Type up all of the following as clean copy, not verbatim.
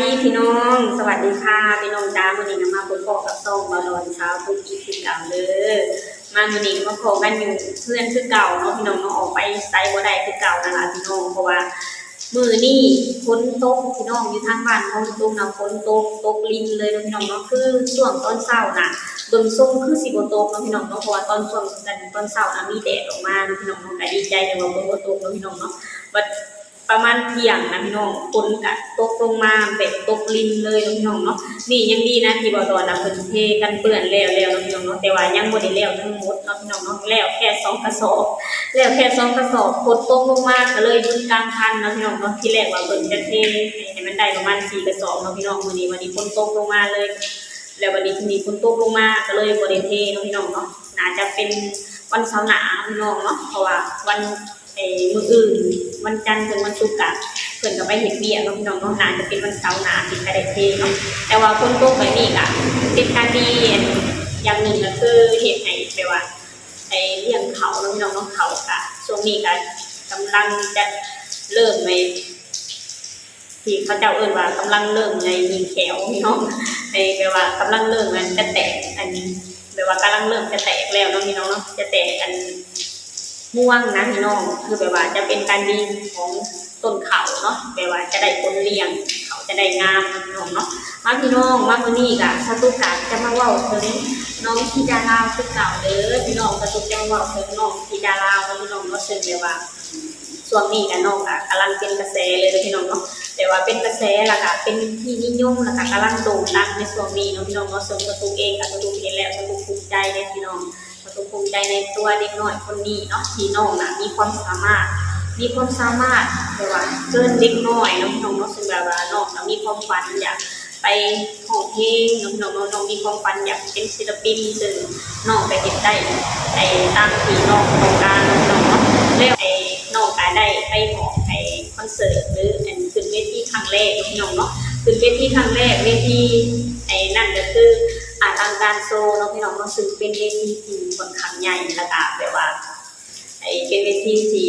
ดีพี่น้องสวัสดีค่ะพี่น้องจ้าวันนี้มาพบกับซ่องบอลอนเช้าทุกอีพีเก่าเลยมาวันนี้มาพบกันอยู่เพื่อนคือเก่าเนาะพี่น้องเนาะออกไปไซบ่ได้คือเก่านั่นล่ะพี่น้องเพราะว่ามื้อนี้ฝนตกพี่น้องอยู่ทางบ้านเขาตกนะฝนตกลิ้นเลยพี่น้องเนาะคือช่วงตอนเช้าน่ะเบิ่งทรงคือสิบ่ตกเนาะพี่น้องเนาะเพราะว่าตอนช่วงกันตอนเช้าน่ะมีแดดออกมาพี่น้องเนาะก็ดีใจแต่ว่าบ่ตกเนาะพี่น้องเนาะประมาณเที่ยงนะพี่น้องฝนก็ตกลงมาแบบตกลินเลยพี่น้องเนาะนี่ยังดีนะที่บ่ตอนน่ะเพิ่นเทกันเปื้อนแล้วพี่น้องเนาะแต่ว่ายังบ่ได้แล้วทั้งหมดเนาะพี่น้องเนาะแล้วแค่2กระสอบแล้วแค่2กระสอบฝนตกลงมาก็เลยหยุดกลางคันเนาะพี่น้องเนาะที่แรกว่าเพิ่นจะเทให้มันได้ประมาณ4กระสอบเนาะพี่น้องวันนี้ฝนตกลงมาเลยแล้ววันนี้ทีนี้ฝนตกลงมาก็เลยบ่ได้เทเนาะพี่น้องเนาะน่าจะเป็นวันเสาร์หน้าพี่น้องเนาะเพราะว่าวันมื้ออื่นวันจันทร์ถึงวันศุกร์ก็เพิ่นก็ไปเฮ็ดเวียกเนาะพี่น้องเนาะน่าจะเป็นวันเสาร์หน้าที่จะได้เทเนาะแต่ว่าฝนตกแบบนี้ก็เป็นการดีอย่างหนึ่งก็คือเฮ็ดให้แบบว่าเลี้ยงเขาเนาะพี่น้องเนาะเขาก็ช่วงนี้ก็กำลังจะเริ่มที่เขาเจ้าเอิ้นว่ากำลังเริ่มยิงแขวพี่น้องแบบว่ากำลังเริ่มมันจะแตกอันนี้แบบว่ากำลังเริ่มจะแตกแล้วเนาะพี่น้องเนาะจะแตกกันม่วงนะพี่น้องคือแบบว่าจะเป็นการดีของต้นเขาเนาะแบบว่าจะได้ผลเลี้ยงเขาจะได้งามพี่น้องเนาะมาพี่น้องมามื้อนี้ก็สตุกะจะมาเว้าถึงน้องธิดาลาวคือเก่าเด้อพี่น้องสตุกจะมาเว้าถึงน้องธิดาลาวพี่น้องเนาะซึ่งแบบว่าช่วงนี้ก็น้องก็กำลังเป็นกระแสเลยพี่น้องเนาะแต่ว่าเป็นกระแสแล้วก็เป็นที่นิยมแล้วก็กำลังโด่งดังในช่วงนี้เนาะพี่น้องเนาะซึ่งสตุกเองก็สตุกเห็นแล้วสตุกภูมิใจเลยพี่น้องภูมิใจในตัวเด็กน้อยคนนี้เนาะที่น้องน่ะมีความสามารถแบบว่าเกินเด็กน้อยน้องซึ่งแบบว่าน้องน่ะมีความฝันอยากไปร้องเพลงน้องมีความฝันอยากเป็นศิลปินซึ่งน้องไปเฮ็ดได้ตามที่น้องต้องการน้องเนาะแล้วน้องก็ได้ไปออกคอนเสิร์ตหรือขึ้นเวทีครั้งแรกน้องเนาะขึ้นเวทีครั้งแรกเวทีนั่นก็คือทางการโซเนาะพี่น้องเนาะซึ่งเป็นเวทีที่ค่อนข้างใหญ่ระดับแบบว่าเป็นเวทีที่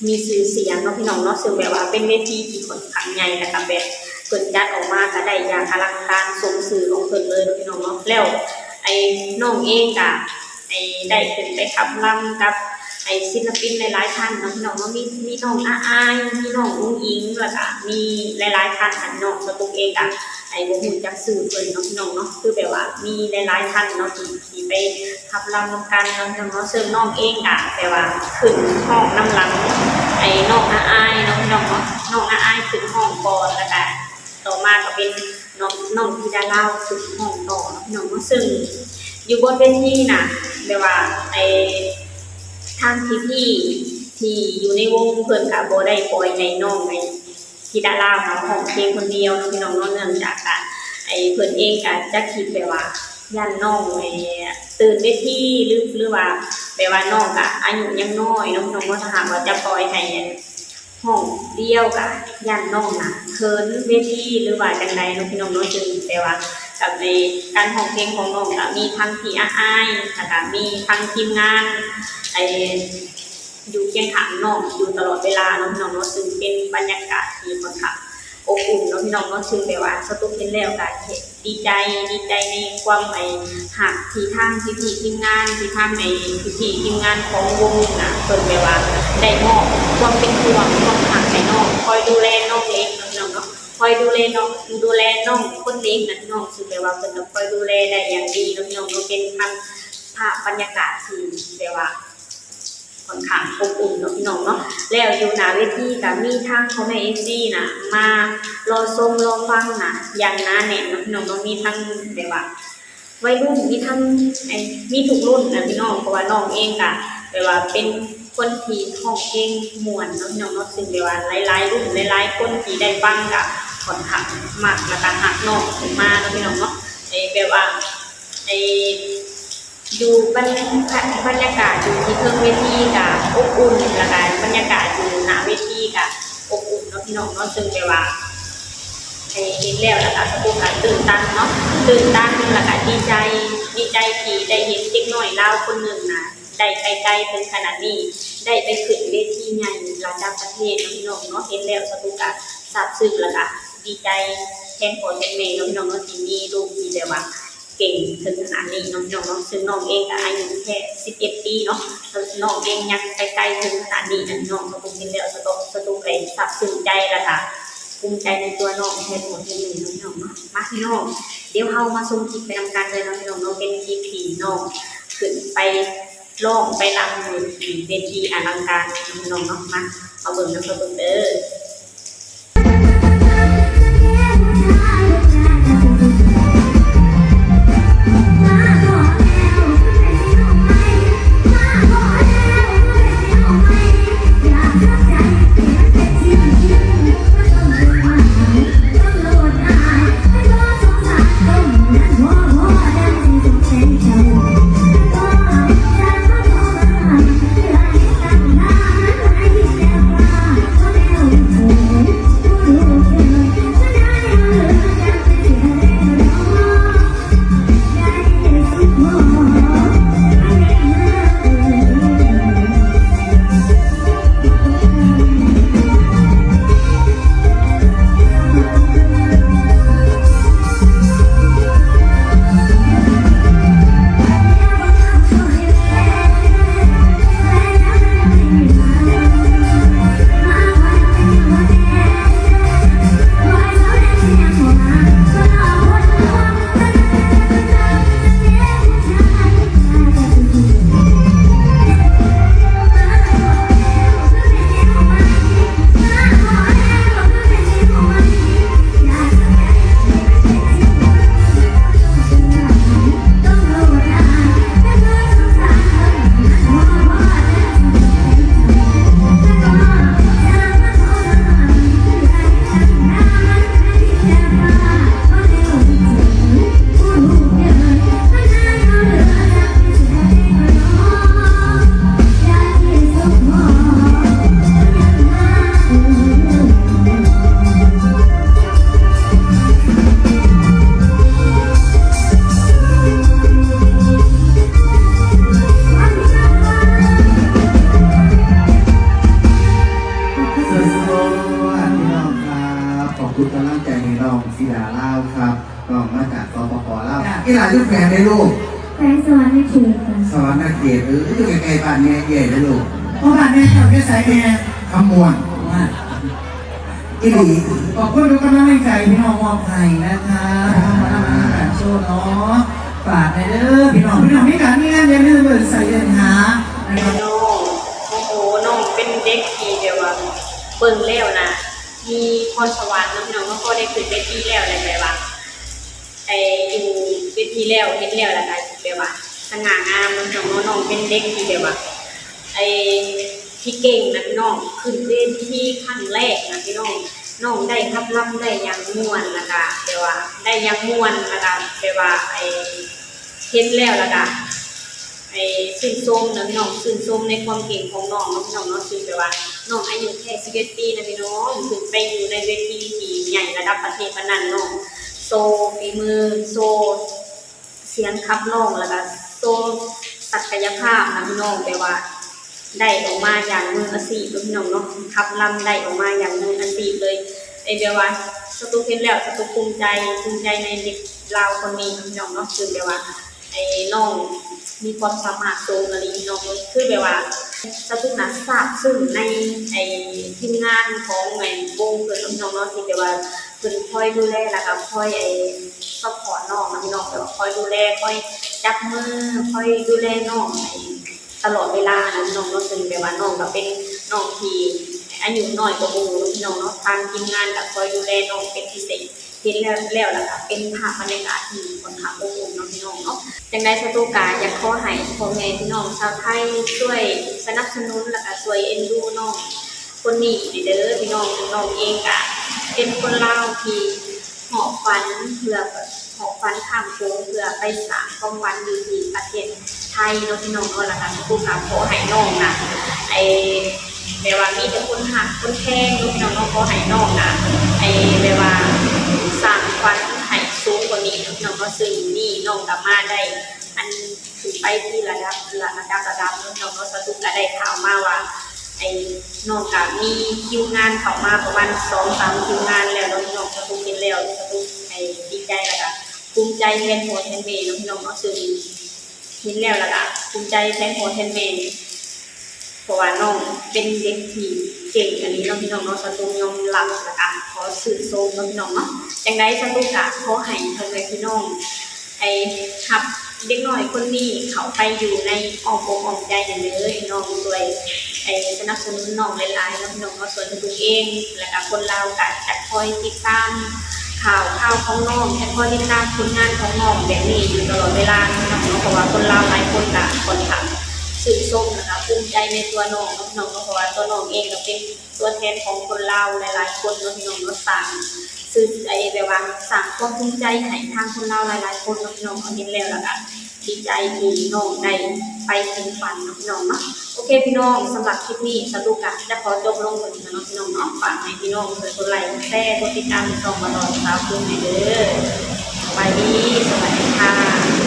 มีชื่อเสียงเนาะพี่น้องเนาะซึ่งแบบว่าเป็นเวทีที่ค่อนข้างใหญ่ระดับแบบเพิ่นจัดออกมาก็ได้อย่างอลังการสมชื่อของเพิ่นเลยพี่น้องเนาะแล้วน้องเองก็ได้ขึ้นไปขับรำกับศิลปินหลายๆท่านเนาะพี่น้องเนาะมีน้องอายมีน้องอุ้งอิงแล้วก็มีหลายๆท่านน้องสตุกเองก็บ่ฮู้จักชื่อเพิ่นเนาะพี่น้องเนาะคือแบบว่ามีหลายๆท่านเนาะที่ไปขับรำกันเนาะพี่น้องเนาะซึ่งน้องเองก็แบบว่าขึ้นห้องน้ำหลังน้องอายเนาะพี่น้องเนาะน้องอายขึ้นห้องก่อนแล้วก็ต่อมาก็เป็นน้องธิดาลาวขึ้นห้องต่อเนาะพี่น้องเนาะซึ่งอยู่บนเวทีน่ะแบบว่าทางพี่ที่อยู่ในวงเพิ่นก็บ่ได้ปล่อยให้น้องธิดาลาวเนาะร้องเพลงคนเดียวพี่น้องเนาะเนื่องจากเพิ่นเองก็จะคิดแบบว่าย่านน้องตื่นเวทีหรือว่าแบบว่าน้องก็อายุยังน้อยน้องก็ถ้าหากว่าจะปล่อยให้ห้องเดียวก็ย่านน้องน่ะเขินเวทีหรือว่าจังได๋เนาะพี่น้องเนาะจึงแต่ว่ากับในการร้องเพลงของน้องก็มีทั้งที่อายแล้วก็มีทั้งทีมงานอยู่เคียงข้างน้องอยู่ตลอดเวลาเนาะพี่น้องเนาะซึ่งเป็นบรรยากาศที่ค่อนข้างอบอุ่นเนาะพี่น้องเนาะซึ่งแบบว่าสตุกเห็นแล้วก็ดีใจในความหักที่ทางพี่ทีมงานที่ทำพี่ทีมงานของวงน่ะเพิ่นแบบว่าได้มอบความเป็นห่วงความหักให้น้องคอยดูแลน้องเล็กเนาะพี่น้องเนาะคอยดูแลน้องคนเล็กนะพี่น้องซึ่งแบบว่าเพิ่นคอยดูแลได้อย่างดีเนาะพี่น้องเนาะเป็นภาพบรรยากาศที่แบบว่าค่อนข้างอบอุ่นเนาะพี่น้องเนาะแล้วอยู่หน้าเวทีก็มีทางพ่อแม่ FC น่ะมารอชมรอฟังน่ะอย่างหนาแน่นเนาะพี่น้องเนาะมีทั้งแบบว่าวัยรุ่นมีทั้งมีทุกรุ่นนะพี่น้องเพราะว่าน้องเองก็แบบว่าเป็นคนที่ร้องเพลงม่วนเนาะพี่น้องเนาะซึ่งแบบว่าหลายๆรุ่นหลายๆคนที่ได้ฟังก็ค่อนข้างมากแล้วก็ฮักน้องขึ้นมาเนาะพี่น้องเนาะแบบว่าอยู่บรรยากาศอยู่ที่เครื่องเวทีกับอบอุ่นแล้วก็บรรยากาศอยู่หน้าเวทีกับอบอุ่นเนาะพี่น้องเนาะซึ่งแบบว่าเห็นแล้วแล้วก็สกุลก็ตื่นตันเนาะตื่นตันแล้วก็ดีใจที่ได้เห็นเด็กน้อยลาวคนหนึ่งนะได้ไปไกลเป็นขนาดนี้ได้ไปขึ้นเวทีใหญ่ระดับประเทศเนาะพี่น้องเนาะเห็นแล้วสกุลก็ซาบซึ้งแล้วก็ ดีใจแทนพ่อแทนแม่พี่น้องเนาะที่มีลูกที่แบบว่าเก่งถึงขนาดนี้น้องเนาะซึ่งน้องเองก็อายุแค่11 ปีเนาะน้องเองยังไปไกลถึงขนาดนี้นะน้องก็คงเป็นแล้วสตูไปสับสนใจละค่ะภูมิใจในตัวน้องแทนพ่อแทนแม่น้องเนาะมาพี่น้องเดี๋ยวเฮามาชมคลิปไปนำกันเลยนะพี่น้องเนาะเป็นคลิปที่น้องขึ้นไปร้องไปรำอยู่ที่เวทีอลังการพี่น้องเนาะมาเบิ่งนำเบิ่งเด้อคุณกำลังใจในน้องศิลาเล่าครับน้องมาจากสปปเล่ากีฬายุคแฟนได้ลูกแฟนสอนนักเขียนค่ะสอนนักเขียนอยู่ใกล้ๆบ้านแม่เย่ได้ลูกเพราะบ้านแม่เจ้าแค่ใส่แม่ขมวดอีหลีขอบคุณทุกกำลังใจพี่น้องมอบให้นะคะมาทำงานโชว์เนาะฝากในเด้อพี่น้องมีการมีงานอย่าลืมเปิดใส่เดินหาน้องโอ้โหน้องเป็นเด็กที่เดียวว่าเบิ่งแล้วนะมีพรสวรรค์น้องก็ได้ขึ้นเวทีแล้วอะไรแบบว่าอยู่เวทีแล้วเห็นแล้วอะไรแบบว่าสง่างามน้องเป็นเด็กที่แบบว่าที่เก่งนะพี่น้องขึ้นเวทีครั้งแรกนะพี่น้องได้รับรำได้ยังม่วนนะคะแบบว่าได้ยังม่วนนะคะแบบว่าเห็นแล้วละค่ะชื่นชมนะพี่น้องชื่นชมในความเก่งของน้องพี่น้องซึ่งแบบว่าน้องอายุแค่11 ปีนะพี่น้องถึงไปอยู่ในเวทีที่ใหญ่ระดับประเทศปานนั้นน้องโซฝีมือโซเสียงขับร้องแล้วก็โซศักยภาพนะพี่น้องแบบว่าได้ออกมาอย่างมืออาชีพพี่น้องเนาะขับลำได้ออกมาอย่างมืออาชีพเลยแบบว่าสตูเห็นแล้วสตูภูมิใจในเด็กเราคนนี้พี่น้องเนาะคือแบบว่าน้องมีความสามารถสูงอะไรน้องคือแบบว่าสตุนักทราบซึ่งในทีมงานของวงเพื่อนน้องเนาะที่แบบว่าเพื่อนคอยดูแลแล้วก็คอยซัพพอร์ตน้องนะพี่น้องแบบคอยดูแลคอยจับมือคอยดูแลน้องตลอดเวลานะน้องเนาะซึ่งแบบว่าน้องก็เป็นน้องที่อายุน้อยกว่าหมู่พี่น้องเนาะทางทีมงานก็คอยดูแลน้องเป็นพิเศษเห็นแล้วล่ะค่ะเป็นภาพบรรยากาศที่คนขับอบอุ่นน้องพี่น้องเนาะจังได้สตูกาอยากขอให้พ่อแม่พี่น้องชาวไทยช่วยสนับสนุนแล้วก็ช่วยเอ็นดูน้องคนนี้เด้อพี่น้องเองก็เป็นคนลาวที่หอบฝันเพื่อหอบฝันข้ามโค้งเพื่อไปสร้างความฝันอยู่ที่ประเทศไทยน้องพี่น้องเนาะล่ะค่ะสตูกาขอให้น้องนะแบบว่ามีแต่คนหักคนแพงลูกน้องก็ให้น้องนะแบบว่าสร้างฝันให้สูงกว่านี้น้องก็ซึ่งนี่น้องกลับมาได้อันถึงไปที่ระดับน้องก็สตุกก็ได้ข่าวมาว่า ไอ้น้องก็มีคิวงานเข้ามาประมาณ2-3 คิวงานแล้วน้องสตูกินแล้วสตูไอ้ดีใจแล้วก็ภูมิใจแทนพ่อแทนแม่น้องเนาะซึ่งเห็นแล้วก็ภูมิใจแทนพ่อแทนแม่เพราะว่าน้องเป็นเด็กที่เก่งอันนี้พี่น้องเนาะสตูยอมรับแล้วก็ขอสื่อโซมพี่น้องเนาะจังได๋สตูก็ขอให้พ่อแม่พี่น้องไอ้ครับเด็กน้อยคนนี้เขาไปอยู่ในอ้อมอกอ้อมใจอย่างเลยน้องด้วยไอ้สนับสนุนน้องหลายๆน้องก็ส่วนตัวเองแล้วก็คนเราก็จะคอยติดตามข่าวของน้องจะคอยติดตามผลงานของน้องแบบนี้อยู่ตลอดเวลาน้องเพราะว่าคนเราหลายคนก็คนทำสื่อส้มนะคะภูมิใจในตัวน้องเพราะว่าตัวน้องเองก็เป็นตัวแทนของคนเราหลายๆคนน้องสั่งสื่อไอ้แบบว่าสั่งความภูมิใจให้ทางคนเราหลายๆคนน้องเห็นแล้วล่ะค่ะดีใจที่น้องได้ไปถึงฝันน้องเนาะโอเคพี่น้องสำหรับคลิปนี้สรุปกันจะขอจบลงก่อนนะพี่น้องเนาะฝากให้พี่น้องกดไลค์กดแชร์กดติดตามช่องมาดอนสาวคุณให้เด้อสวัสดีค่ะ